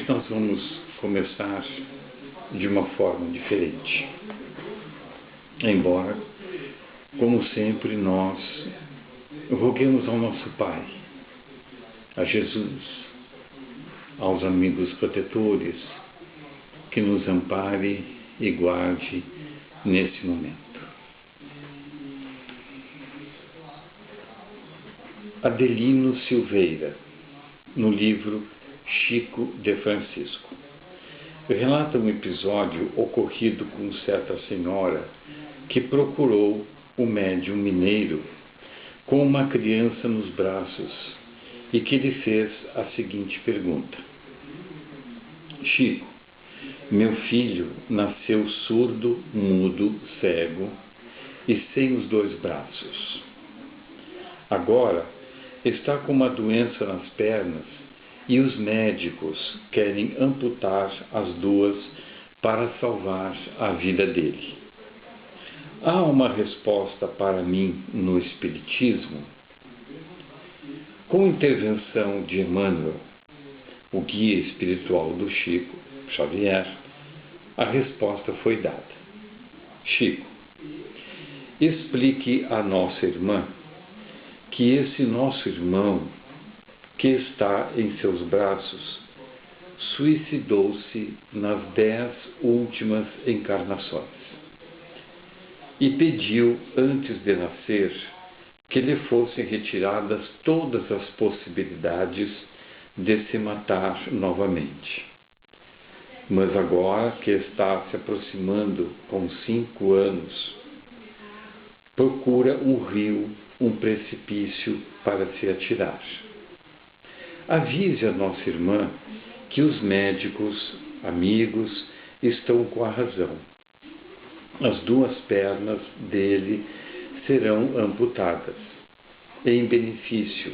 Hoje nós vamos começar de uma forma diferente. Embora, como sempre, nós roguemos ao nosso Pai, a Jesus, aos amigos protetores, que nos ampare e guarde nesse momento. Adelino Silveira, no livro Chico de Francisco, relata um episódio ocorrido com certa senhora que procurou o médium mineiro com uma criança nos braços e que lhe fez a seguinte pergunta: Chico, meu filho nasceu surdo, mudo, cego e sem os dois braços. Agora está com uma doença nas pernas e os médicos querem amputar as duas para salvar a vida dele. Há uma resposta para mim no Espiritismo? Com intervenção de Emmanuel, o guia espiritual do Chico Xavier, a resposta foi dada. Chico, explique à nossa irmã que esse nosso irmão, que está em seus braços, suicidou-se nas 10 últimas encarnações e pediu, antes de nascer, que lhe fossem retiradas todas as possibilidades de se matar novamente. Mas agora que está se aproximando com 5 anos, procura um rio, um precipício para se atirar. Avise a nossa irmã que os médicos, amigos, estão com a razão. As 2 pernas dele serão amputadas, em benefício,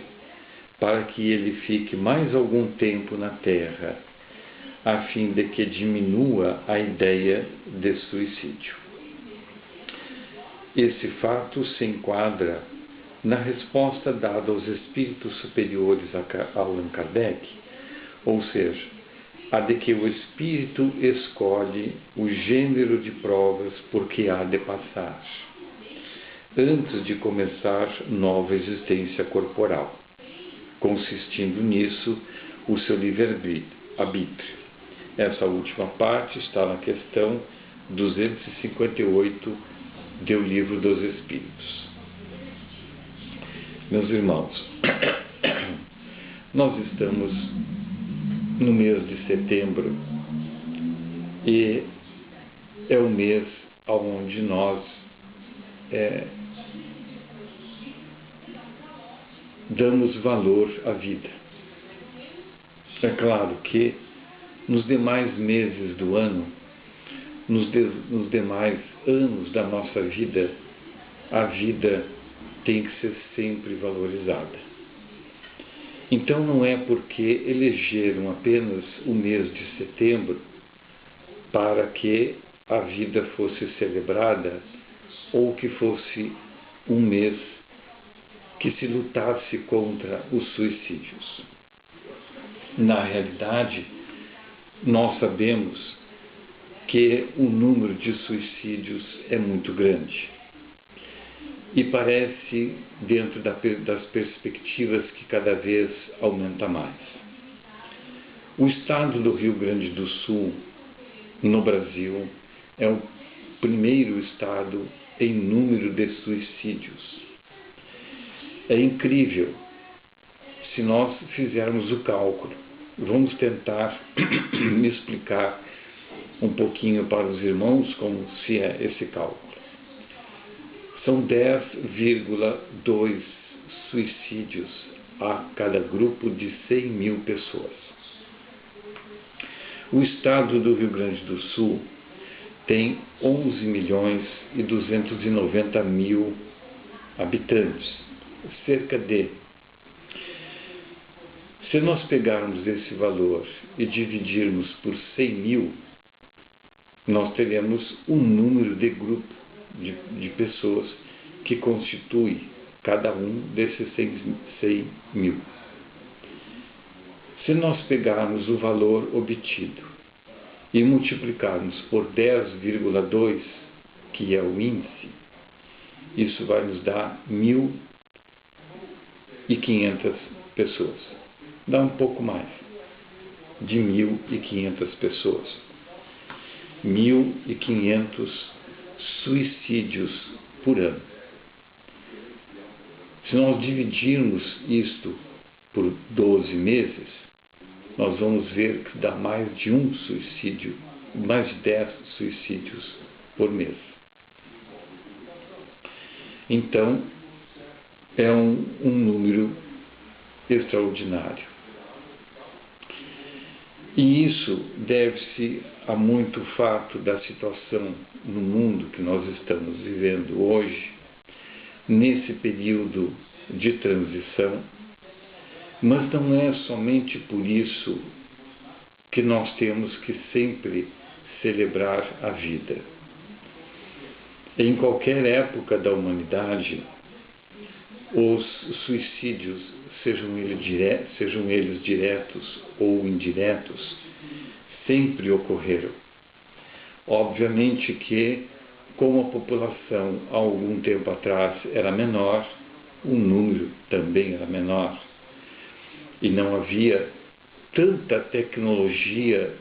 para que ele fique mais algum tempo na Terra, a fim de que diminua a ideia de suicídio. Esse fato se enquadra na resposta dada aos espíritos superiores a Allan Kardec, ou seja, a de que o espírito escolhe o gênero de provas por que há de passar, antes de começar nova existência corporal, consistindo nisso o seu livre-arbítrio. Essa última parte está na questão 258 do Livro dos Espíritos. Meus irmãos, nós estamos no mês de setembro e é o mês onde nós damos valor à vida. É claro que nos demais meses do ano, nos demais anos da nossa vida, a vida tem que ser sempre valorizada. Então não é porque elegeram apenas o mês de setembro para que a vida fosse celebrada ou que fosse um mês que se lutasse contra os suicídios. Na realidade, nós sabemos que o número de suicídios é muito grande. E parece, dentro das perspectivas, que cada vez aumenta mais. O estado do Rio Grande do Sul, no Brasil, é o primeiro estado em número de suicídios. É incrível se nós fizermos o cálculo. Vamos tentar me explicar um pouquinho para os irmãos como se é esse cálculo. São 10,2 suicídios a cada grupo de 100 mil pessoas. O estado do Rio Grande do Sul tem 11 milhões e 290 mil habitantes, cerca de. Se nós pegarmos esse valor e dividirmos por 100 mil, nós teremos um número de grupo de pessoas que constitui cada um desses 100 mil. Se nós pegarmos o valor obtido e multiplicarmos por 10,2, que é o índice, isso vai nos dar 1.500 pessoas. Dá um pouco mais de 1.500 pessoas. 1.500 suicídios por ano. Se nós dividirmos isto por 12 meses, nós vamos ver que dá mais de um suicídio, mais de 10 suicídios por mês. Então, é um número extraordinário. E isso deve-se a muito fato da situação no mundo que nós estamos vivendo hoje, nesse período de transição, mas não é somente por isso que nós temos que sempre celebrar a vida. Em qualquer época da humanidade, os suicídios, sejam eles diretos ou indiretos, sempre ocorreram. Obviamente que, como a população há algum tempo atrás era menor, o número também era menor. E não havia tanta tecnologia,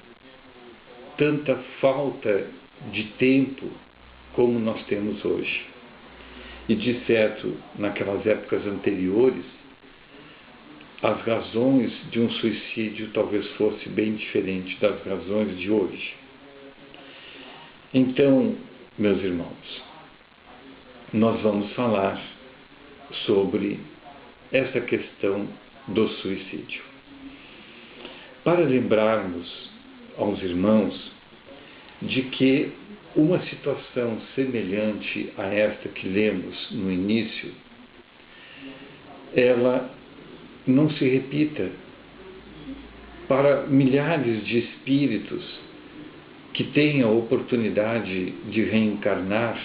tanta falta de tempo como nós temos hoje. E, de certo, naquelas épocas anteriores, as razões de um suicídio talvez fossem bem diferentes das razões de hoje. Então, meus irmãos, nós vamos falar sobre essa questão do suicídio. Para lembrarmos aos irmãos de que uma situação semelhante a esta que lemos no início, ela não se repita para milhares de espíritos que têm a oportunidade de reencarnar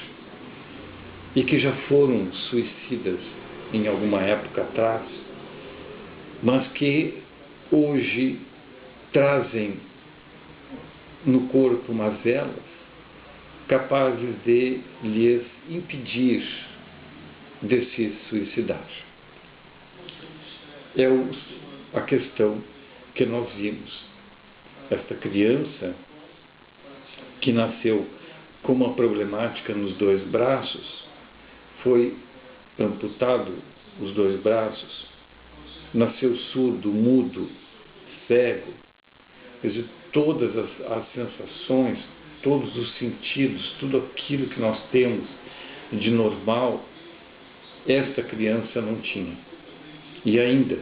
e que já foram suicidas em alguma época atrás, mas que hoje trazem no corpo mazelas capazes de lhes impedir de se suicidar. É a questão que nós vimos. Esta criança que nasceu com uma problemática nos 2 braços, foi amputado os 2 braços, nasceu surdo, mudo, cego, quer dizer, todas as sensações, todos os sentidos, tudo aquilo que nós temos de normal, esta criança não tinha. E ainda,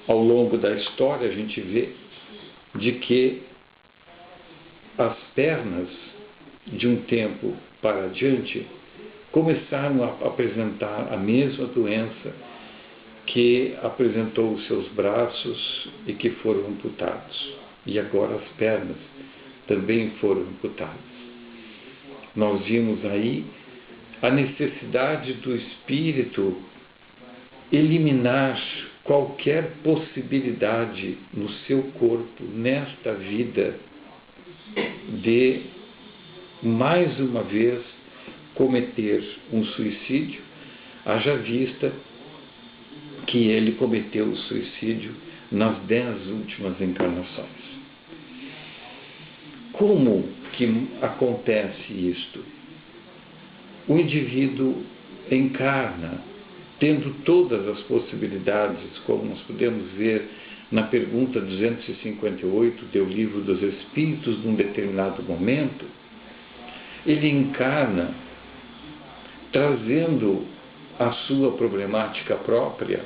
ao longo da história, a gente vê de que as pernas, de um tempo para adiante, começaram a apresentar a mesma doença que apresentou os seus braços e que foram amputados. E agora as pernas também foram amputadas. Nós vimos aí a necessidade do espírito eliminar qualquer possibilidade no seu corpo, nesta vida, de, mais uma vez, cometer um suicídio, haja vista que ele cometeu o suicídio nas 10 últimas encarnações. Como que acontece isto? O indivíduo encarna, tendo todas as possibilidades, como nós podemos ver na pergunta 258 do Livro dos Espíritos, num determinado momento, ele encarna trazendo a sua problemática própria,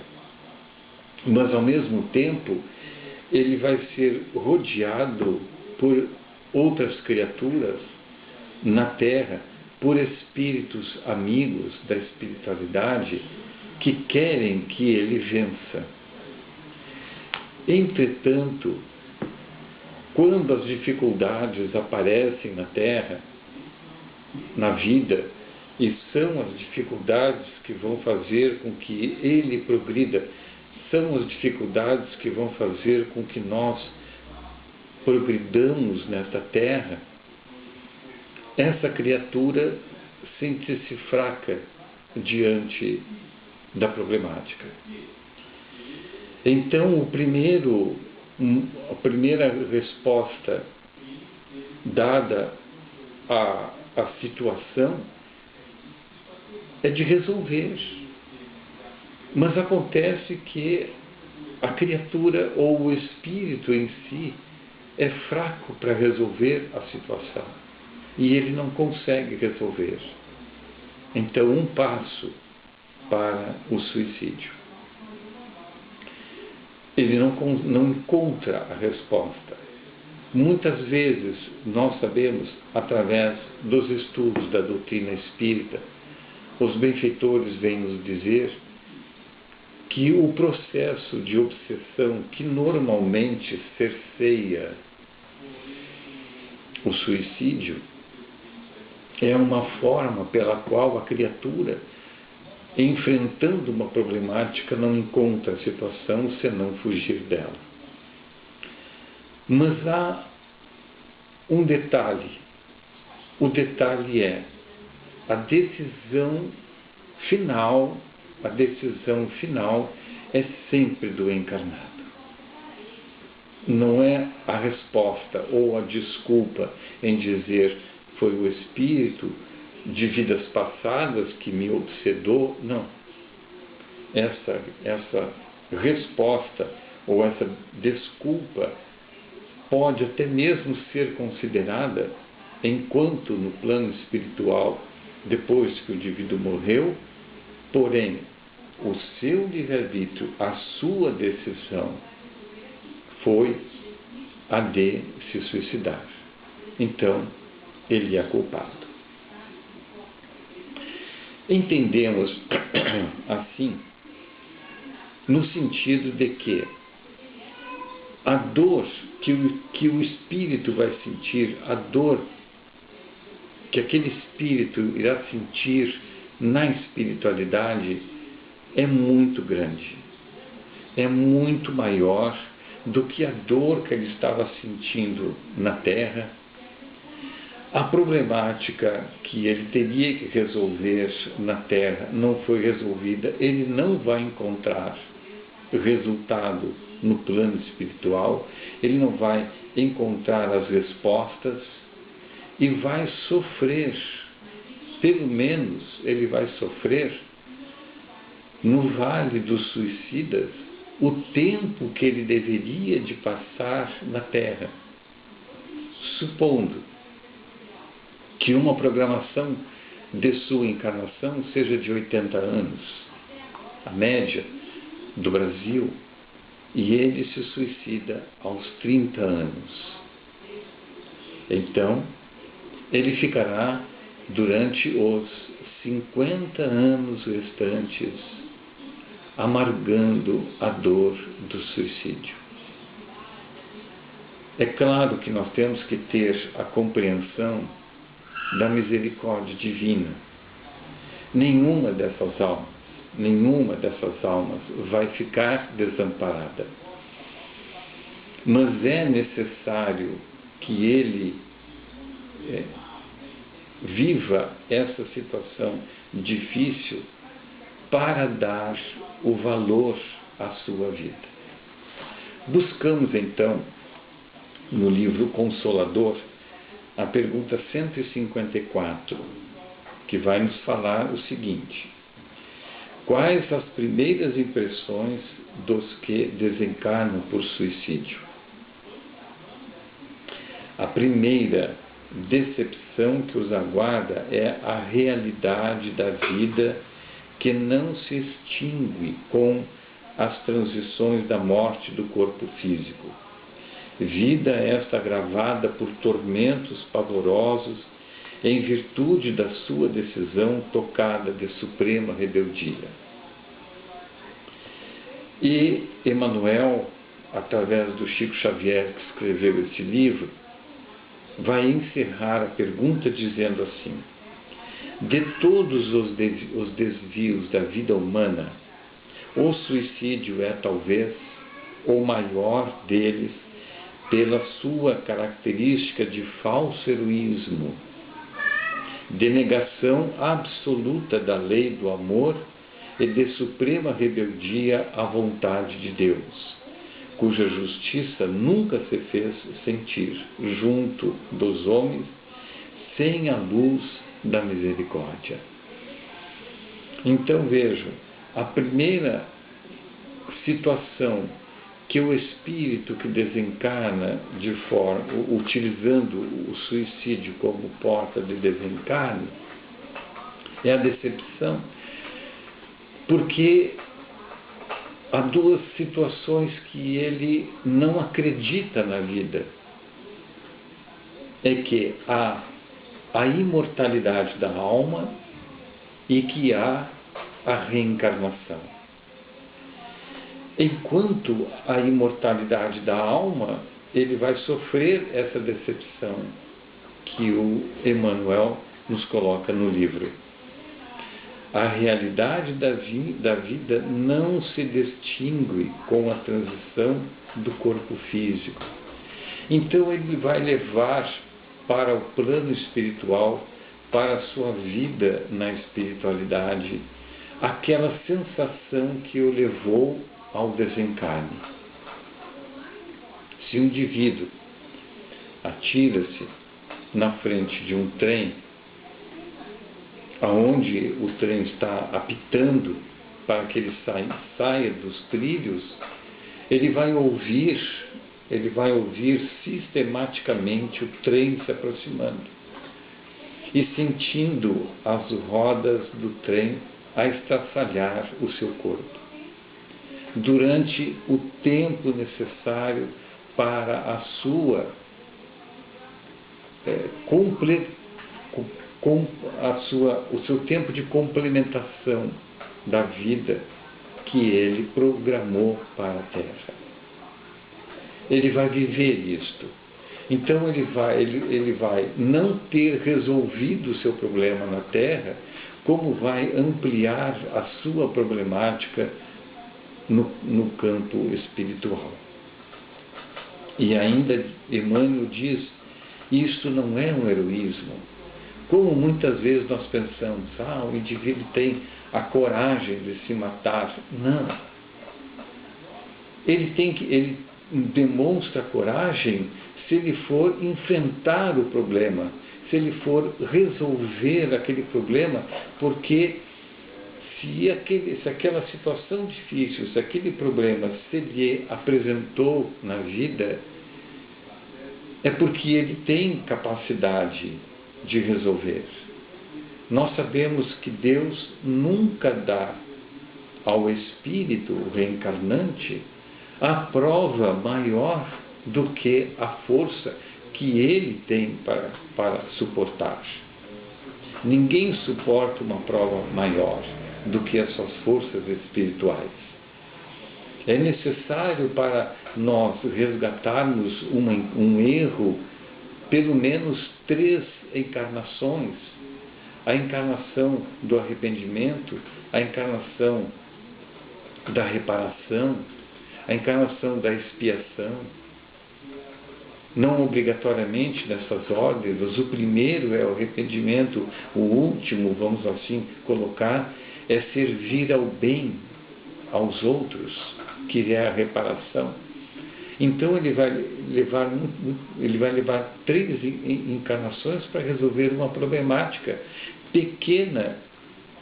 mas ao mesmo tempo ele vai ser rodeado por outras criaturas na Terra, por espíritos amigos da espiritualidade que querem que ele vença. Entretanto, quando as dificuldades aparecem na Terra, na vida, e são as dificuldades que vão fazer com que ele progrida são as dificuldades que vão fazer com que nós progridamos nesta terra, essa criatura sente-se fraca diante da problemática. Então, a primeira resposta dada à situação é de resolver. Mas acontece que a criatura ou o espírito em si é fraco para resolver a situação. E ele não consegue resolver. Então, um passo para o suicídio. Ele não encontra a resposta. Muitas vezes, nós sabemos, através dos estudos da doutrina espírita, os benfeitores vêm nos dizer que o processo de obsessão que normalmente cerceia o suicídio é uma forma pela qual a criatura, enfrentando uma problemática, não encontra a situação senão fugir dela. Mas há um detalhe. O detalhe é a decisão final. A decisão final é sempre do encarnado. Não é a resposta ou a desculpa em dizer foi o espírito de vidas passadas que me obsedou. Não. Essa resposta ou essa desculpa pode até mesmo ser considerada enquanto no plano espiritual, depois que o indivíduo morreu, porém, o seu livre-arbítrio, a sua decisão foi a de se suicidar. Então, ele é culpado. Entendemos assim, no sentido de que a dor que o espírito vai sentir, a dor que aquele espírito irá sentir na espiritualidade é muito grande, é muito maior do que a dor que ele estava sentindo na Terra. A problemática que ele teria que resolver na Terra não foi resolvida, ele não vai encontrar resultado no plano espiritual, ele não vai encontrar as respostas e vai sofrer, pelo menos ele vai sofrer no Vale dos Suicidas o tempo que ele deveria de passar na Terra, supondo que uma programação de sua encarnação seja de 80 anos, a média do Brasil, e ele se suicida aos 30 anos. Então, ele ficará durante os 50 anos restantes amargando a dor do suicídio. É claro que nós temos que ter a compreensão da misericórdia divina. Nenhuma dessas almas vai ficar desamparada. Mas é necessário que ele viva essa situação difícil para dar o valor à sua vida. Buscamos então, no livro Consolador, a pergunta 154, que vai nos falar o seguinte: quais as primeiras impressões dos que desencarnam por suicídio? A primeira decepção que os aguarda é a realidade da vida que não se extingue com as transições da morte do corpo físico. Vida esta agravada por tormentos pavorosos em virtude da sua decisão tocada de suprema rebeldia. E Emmanuel, através do Chico Xavier, que escreveu este livro, vai encerrar a pergunta dizendo assim: de todos os desvios da vida humana, O suicídio é talvez o maior deles pela sua característica de falso heroísmo, de negação absoluta da lei do amor e de suprema rebeldia à vontade de Deus, cuja justiça nunca se fez sentir junto dos homens sem a luz da misericórdia. Então vejam, a primeira situação que o espírito que desencarna utilizando o suicídio como porta de desencarne é a decepção, porque há duas situações que ele não acredita na vida. É que há a imortalidade da alma e que há a reencarnação. Enquanto a imortalidade da alma, ele vai sofrer essa decepção que o Emmanuel nos coloca no livro. A realidade da vida não se distingue com a transição do corpo físico. Então ele vai levar para o plano espiritual, para a sua vida na espiritualidade, aquela sensação que o levou ao desencarne. Se um indivíduo atira-se na frente de um trem, aonde o trem está apitando para que ele saia dos trilhos, ele vai ouvir sistematicamente o trem se aproximando e sentindo as rodas do trem a estraçalhar o seu corpo, durante o tempo necessário para o seu tempo de complementação da vida que ele programou para a Terra. Ele vai viver isto. Então ele vai não ter resolvido o seu problema na Terra, como vai ampliar a sua problemática no campo espiritual. E ainda Emmanuel diz, isto não é um heroísmo. Como muitas vezes nós pensamos, o indivíduo tem a coragem de se matar. Não. Ele demonstra coragem se ele for enfrentar o problema, se ele for resolver aquele problema, porque se aquela situação difícil, se aquele problema se lhe apresentou na vida, é porque ele tem capacidade de resolver. Nós sabemos que Deus nunca dá ao espírito reencarnante a prova maior do que a força que ele tem para suportar. Ninguém suporta uma prova maior do que as suas forças espirituais. É necessário para nós resgatarmos um erro, pelo menos 3 encarnações. A encarnação do arrependimento, a encarnação da reparação, a encarnação da expiação. Não obrigatoriamente nessas ordens, mas o primeiro é o arrependimento, o último, vamos assim colocar, é servir ao bem aos outros, que é a reparação. Então ele vai levar 3 encarnações para resolver uma problemática pequena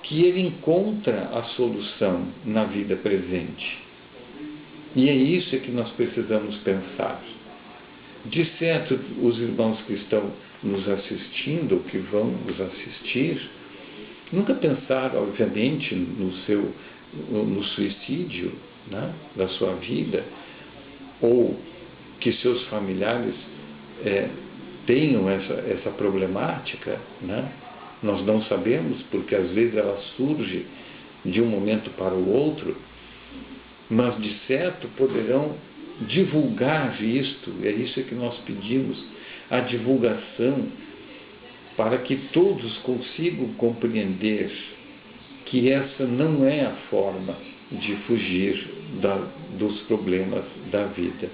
que ele encontra a solução na vida presente. E é isso que nós precisamos pensar. De certo, os irmãos que estão nos assistindo, que vão nos assistir, nunca pensaram, obviamente, no suicídio, né, da sua vida, ou que seus familiares tenham essa problemática, né? Nós não sabemos, porque às vezes ela surge de um momento para o outro, mas de certo poderão divulgar isto, é isso que nós pedimos, a divulgação, para que todos consigam compreender que essa não é a forma de fugir dos problemas da vida.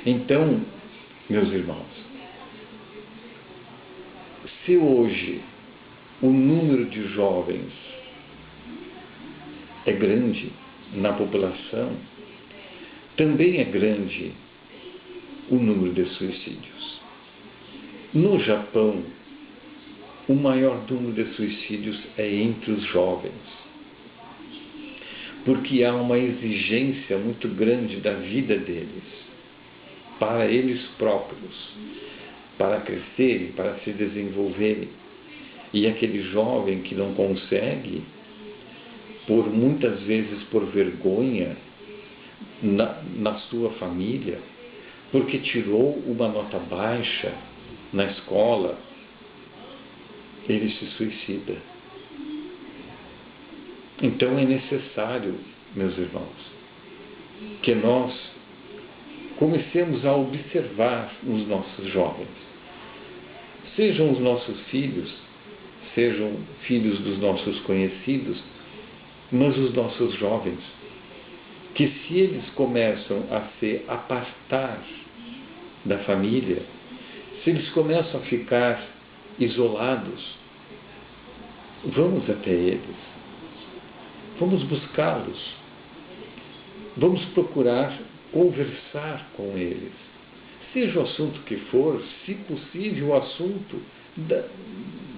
Então, meus irmãos, se hoje o número de jovens é grande na população, também é grande o número de suicídios. No Japão, o maior número de suicídios é entre os jovens, porque há uma exigência muito grande da vida deles, para eles próprios, para crescerem, para se desenvolverem. E aquele jovem que não consegue, muitas vezes por vergonha na sua família, porque tirou uma nota baixa na escola, ele se suicida. Então é necessário, meus irmãos, que nós comecemos a observar os nossos jovens. Sejam os nossos filhos, sejam filhos dos nossos conhecidos, mas os nossos jovens, que se eles começam a se apartar da família, se eles começam a ficar isolados, vamos até eles, vamos buscá-los, vamos procurar conversar com eles, seja o assunto que for, se possível o assunto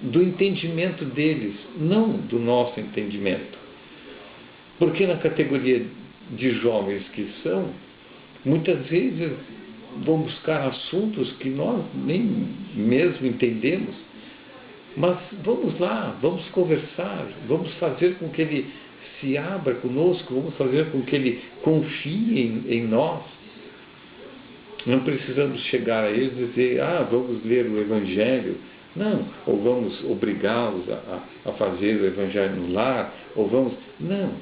do entendimento deles, não do nosso entendimento. Porque na categoria de jovens que são, muitas vezes vão buscar assuntos que nós nem mesmo entendemos, mas vamos lá, vamos conversar, vamos fazer com que ele se abra conosco, vamos fazer com que ele confie em nós. Não precisamos chegar a eles e dizer, vamos ler o Evangelho. Não, ou vamos obrigá-los a fazer o Evangelho no lar, ou vamos... Não.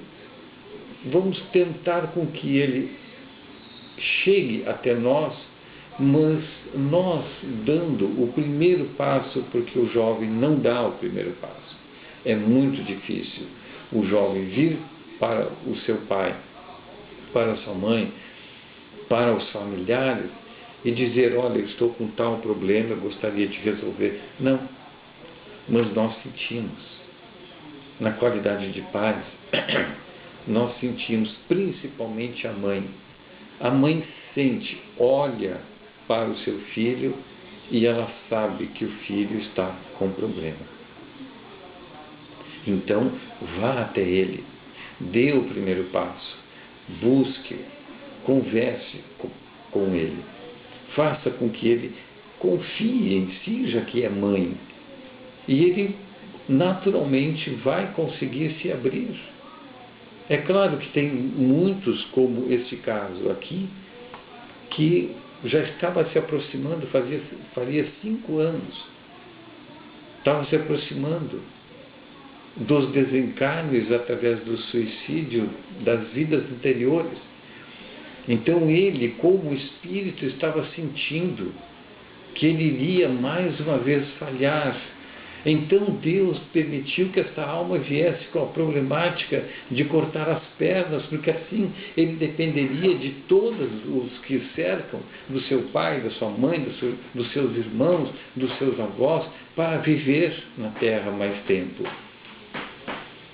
Vamos tentar com que ele chegue até nós, mas nós dando o primeiro passo, porque o jovem não dá o primeiro passo. É muito difícil o jovem vir para o seu pai, para a sua mãe, para os familiares e dizer, olha, eu estou com tal problema, eu gostaria de resolver. Não, mas nós sentimos, na qualidade de pais, nós sentimos, principalmente a mãe. A mãe sente, olha para o seu filho e ela sabe que o filho está com problema. Então, vá até ele, dê o primeiro passo, busque, converse com ele, faça com que ele confie em si, já que é mãe, e ele naturalmente vai conseguir se abrir. É claro que tem muitos, como este caso aqui, que já estava se aproximando, faria 5 anos, estava se aproximando dos desencarnes através do suicídio das vidas anteriores. Então ele, como espírito, estava sentindo que ele iria mais uma vez falhar. Então Deus permitiu que essa alma viesse com a problemática de cortar as pernas, porque assim ele dependeria de todos os que cercam, do seu pai, da sua mãe, dos seus irmãos, dos seus avós, para viver na terra mais tempo.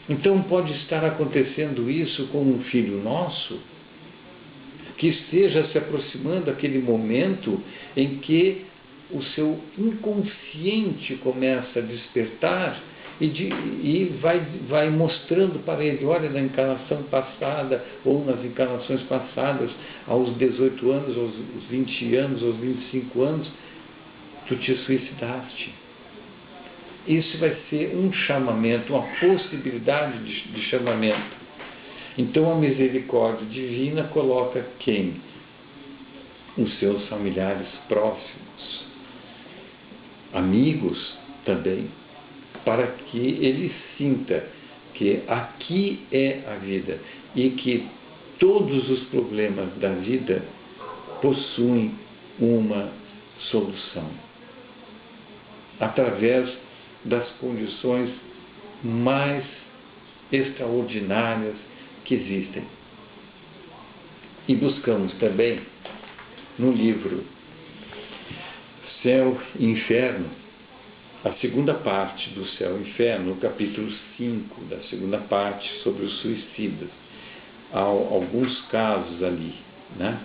Então pode estar acontecendo isso com um filho nosso, que esteja se aproximando daquele momento em que o seu inconsciente começa a despertar e vai mostrando para ele, olha, na encarnação passada ou nas encarnações passadas, aos 18 anos, aos 20 anos, aos 25 anos, tu te suicidaste. Isso vai ser um chamamento, uma possibilidade de chamamento. Então a misericórdia divina coloca quem? Os seus familiares próximos, amigos também, para que ele sinta que aqui é a vida e que todos os problemas da vida possuem uma solução através das condições mais extraordinárias que existem. E buscamos também no livro Céu e Inferno, a segunda parte do Céu e Inferno, o capítulo 5 da segunda parte sobre os suicidas. Há alguns casos ali, né?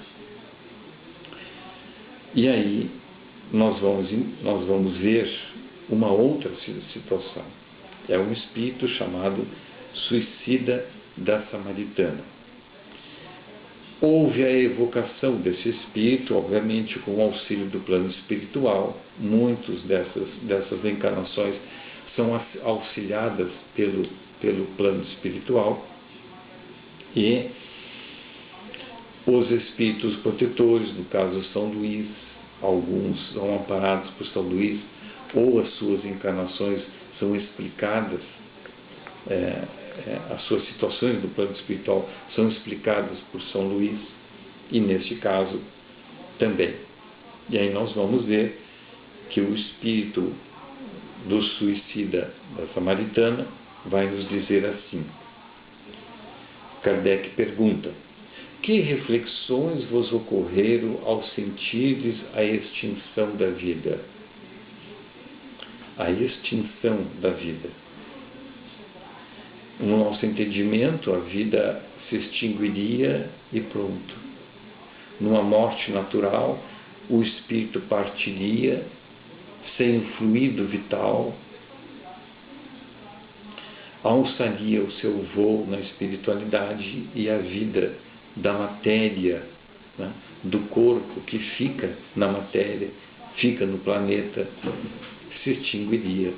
E aí nós vamos ver uma outra situação. É um espírito chamado suicida da Samaritana. Houve a evocação desse espírito, obviamente com o auxílio do plano espiritual. Muitas dessas encarnações são auxiliadas pelo plano espiritual. E os espíritos protetores, no caso São Luís, alguns são amparados por São Luís, ou as suas encarnações são explicadas, as suas situações do plano espiritual são explicadas por São Luís, e neste caso também. E aí nós vamos ver que o espírito do suicida da Samaritana vai nos dizer assim. Kardec pergunta: que reflexões vos ocorreram ao sentirdes a extinção da vida? A extinção da vida. No nosso entendimento, a vida se extinguiria e pronto. Numa morte natural, o espírito partiria sem o fluido vital, alçaria o seu voo na espiritualidade e a vida da matéria, né, do corpo que fica na matéria, fica no planeta, se extinguiria,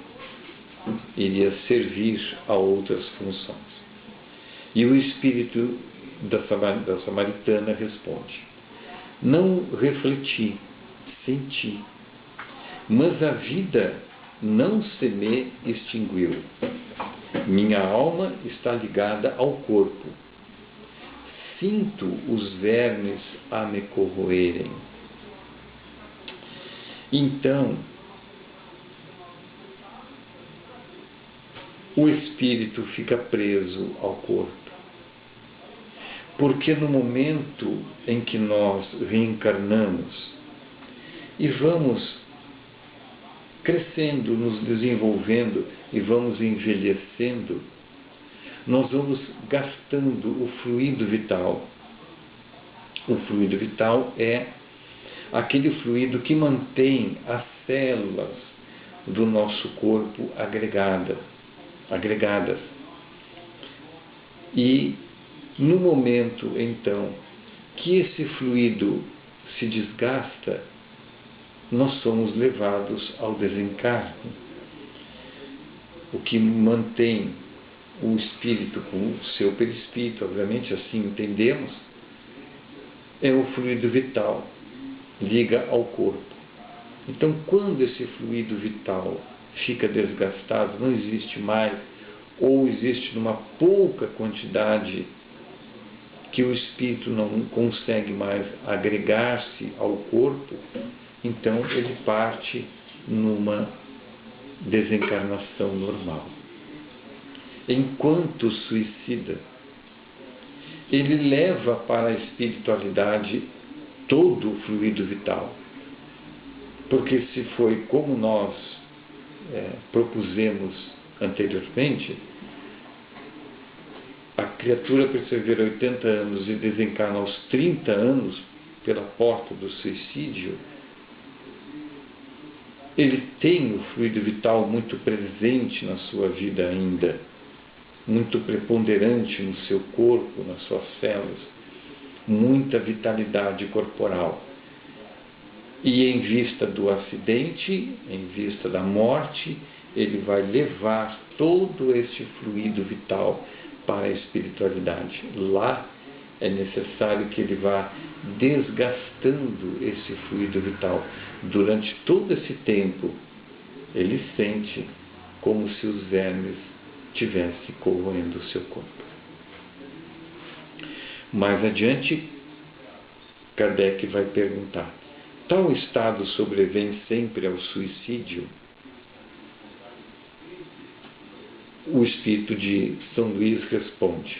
iria servir a outras funções. E o espírito da Samaritana responde: não refleti, senti, mas a vida não se me extinguiu. Minha alma está ligada ao corpo. Sinto os vermes a me corroerem. Então, o espírito fica preso ao corpo. Porque no momento em que nós reencarnamos e vamos crescendo, nos desenvolvendo e vamos envelhecendo, nós vamos gastando o fluido vital. O fluido vital é aquele fluido que mantém as células do nosso corpo agregadas. E no momento, então, que esse fluido se desgasta, nós somos levados ao desencarne. O que mantém o espírito com o seu perispírito, obviamente assim entendemos, é o fluido vital, liga ao corpo. Então, quando esse fluido vital fica desgastado, não existe mais, ou existe numa pouca quantidade que o espírito não consegue mais agregar-se ao corpo, então ele parte numa desencarnação normal. Enquanto suicida, ele leva para a espiritualidade todo o fluido vital. Porque se foi como nós propusemos anteriormente, a criatura persevera 80 anos e desencarna aos 30 anos pela porta do suicídio, ele tem o fluido vital muito presente na sua vida ainda, muito preponderante no seu corpo, nas suas células, muita vitalidade corporal. E em vista do acidente, em vista da morte, ele vai levar todo este fluido vital para a espiritualidade. Lá é necessário que ele vá desgastando esse fluido vital. Durante todo esse tempo, ele sente como se os vermes tivessem corroendo o seu corpo. Mais adiante, Kardec vai perguntar: tal estado sobrevém sempre ao suicídio? o espírito de São Luís responde: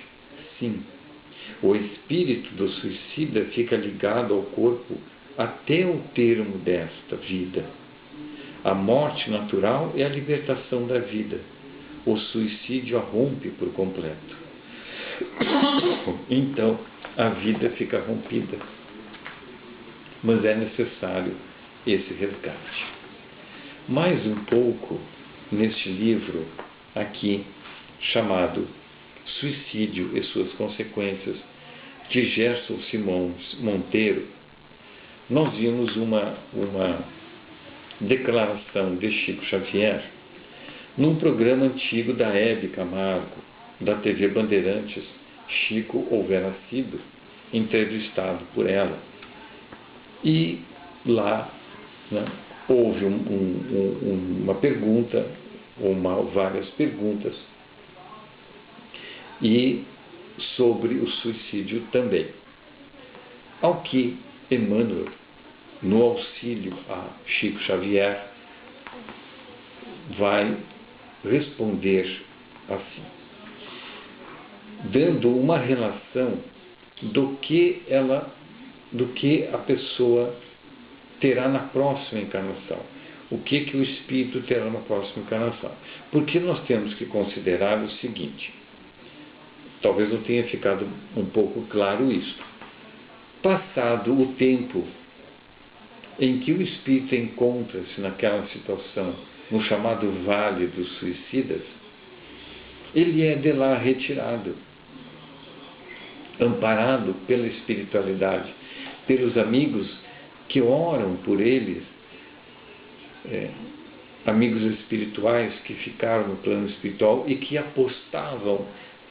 sim, o espírito do suicida fica ligado ao corpo até o termo desta vida. A morte natural é a libertação da vida. O suicídio a rompe por completo. Então, a vida fica rompida. Mas é necessário esse resgate. Mais um pouco neste livro aqui, chamado Suicídio e Suas Consequências, de Gerson Simões Monteiro, nós vimos uma declaração de Chico Xavier num programa antigo da Hebe Camargo, da TV Bandeirantes. Chico houvera sido entrevistado por ela. E lá, né, houve uma pergunta, ou várias perguntas, e sobre o suicídio também. Ao que Emmanuel, no auxílio a Chico Xavier, vai responder assim, dando uma relação do que a pessoa terá na próxima encarnação. O que o espírito terá na próxima encarnação. Porque nós temos que considerar o seguinte, talvez não tenha ficado um pouco claro isso. Passado o tempo em que o espírito encontra-se naquela situação, no chamado Vale dos Suicidas, ele é de lá retirado, amparado pela espiritualidade, pelos amigos que oram por eles, amigos espirituais que ficaram no plano espiritual e que apostavam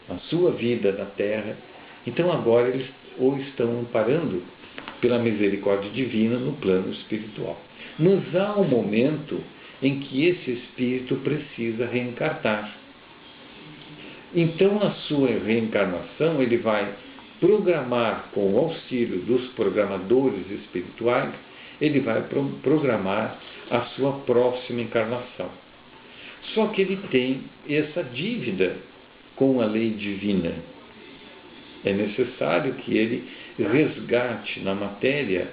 a sua vida na Terra. Então agora eles o estão amparando pela misericórdia divina no plano espiritual. Mas há um momento em que esse espírito precisa reencarnar. Então, na sua reencarnação, ele vai programar, com o auxílio dos programadores espirituais, ele vai programar a sua próxima encarnação. Só que ele tem essa dívida com a lei divina. É necessário que ele resgate na matéria,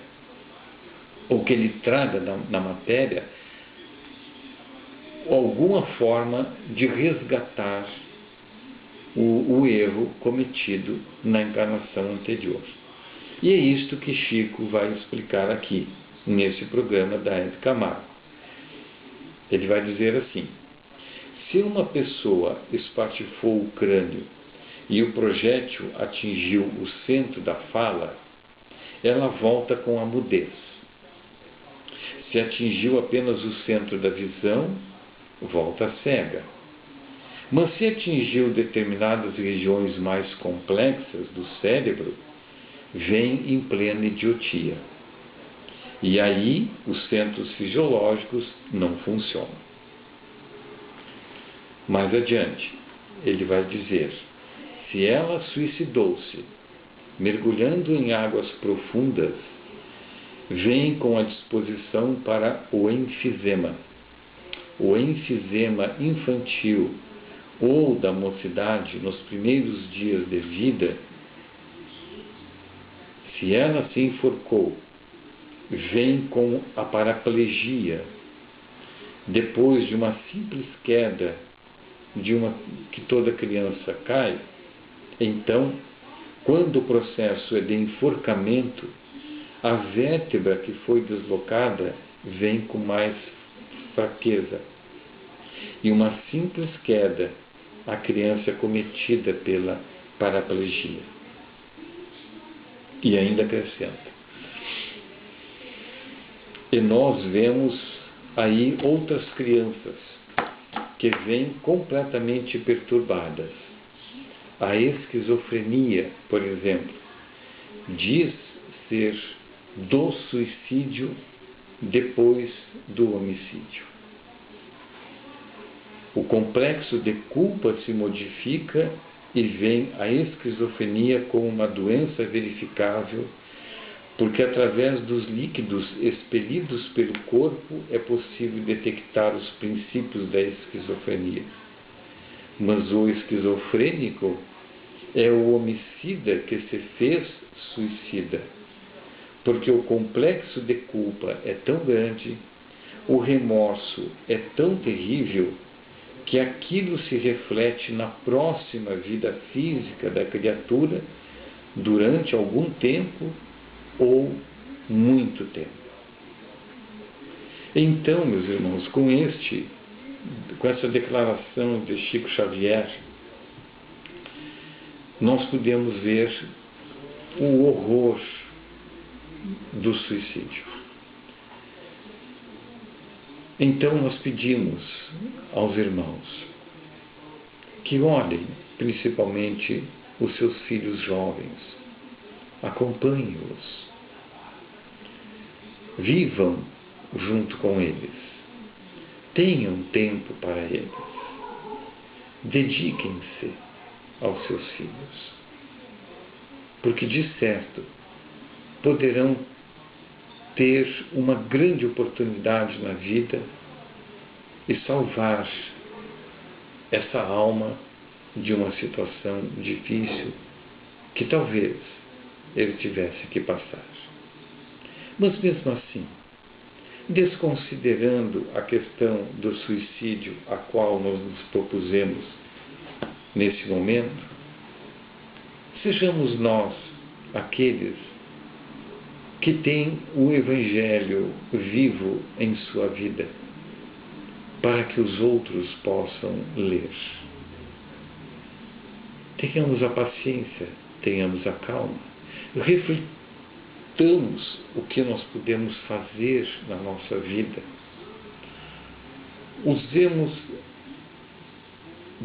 ou que ele traga na matéria, alguma forma de resgatar o erro cometido na encarnação anterior. E é isto que Chico vai explicar aqui, nesse programa da Hebe Camargo. Ele vai dizer assim: se uma pessoa espatifou o crânio e o projétil atingiu o centro da fala, ela volta com a mudez. Se atingiu apenas o centro da visão, volta cega. Mas se atingiu determinadas regiões mais complexas do cérebro, vem em plena idiotia. E aí os centros fisiológicos não funcionam. Mais adiante, ele vai dizer: se ela suicidou-se, mergulhando em águas profundas, vem com a disposição para o enfisema. O enfisema infantil ou da mocidade nos primeiros dias de vida, se ela se enforcou, vem com a paraplegia, depois de uma simples queda, que toda criança cai. Então, quando o processo é de enforcamento, a vértebra que foi deslocada vem com mais fraqueza. E uma simples queda, a criança é cometida pela paraplegia. E ainda acrescenta: e nós vemos aí outras crianças que vêm completamente perturbadas. A esquizofrenia, por exemplo, diz ser do suicídio depois do homicídio. O complexo de culpa se modifica e vem a esquizofrenia como uma doença verificável, porque através dos líquidos expelidos pelo corpo é possível detectar os princípios da esquizofrenia. Mas o esquizofrênico é o homicida que se fez suicida, porque o complexo de culpa é tão grande, o remorso é tão terrível, que aquilo se reflete na próxima vida física da criatura durante algum tempo ou muito tempo. Então, meus irmãos, com essa declaração de Chico Xavier, nós podemos ver o horror do suicídio. Então nós pedimos aos irmãos que olhem principalmente os seus filhos jovens, acompanhem-os, vivam junto com eles, tenham tempo para eles, dediquem-se aos seus filhos, porque de certo poderão ter uma grande oportunidade na vida e salvar essa alma de uma situação difícil que talvez ele tivesse que passar. Mas mesmo assim, desconsiderando a questão do suicídio a qual nós nos propusemos nesse momento, sejamos nós aqueles que têm o Evangelho vivo em sua vida, para que os outros possam ler. Tenhamos a paciência, tenhamos a calma, reflitamos o que nós podemos fazer na nossa vida. Usemos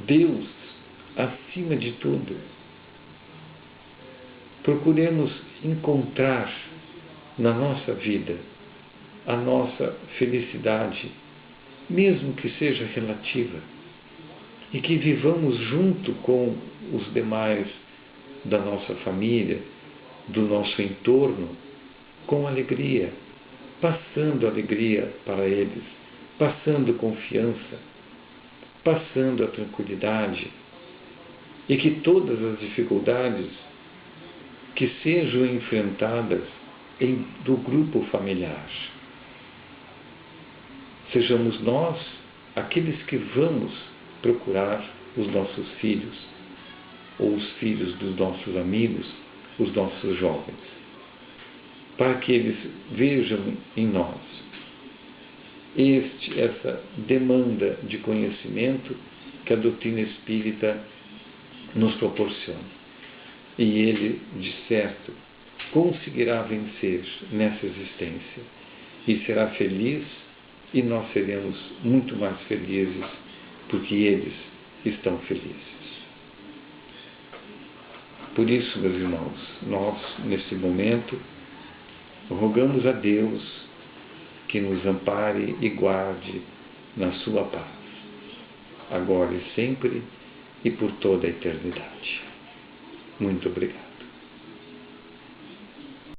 Deus acima de tudo. Procuremos encontrar na nossa vida a nossa felicidade, mesmo que seja relativa, e que vivamos junto com os demais da nossa família, do nosso entorno, com alegria, passando alegria para eles, passando confiança, passando a tranquilidade, e que todas as dificuldades que sejam enfrentadas do grupo familiar, sejamos nós aqueles que vamos procurar os nossos filhos, ou os filhos dos nossos amigos, os nossos jovens, para que eles vejam em nós essa demanda de conhecimento que a doutrina espírita nos proporciona. E ele, de certo, conseguirá vencer nessa existência e será feliz, e nós seremos muito mais felizes porque eles estão felizes. Por isso, meus irmãos, nós, nesse momento, rogamos a Deus que nos ampare e guarde na sua paz, agora e sempre e por toda a eternidade. Muito obrigado.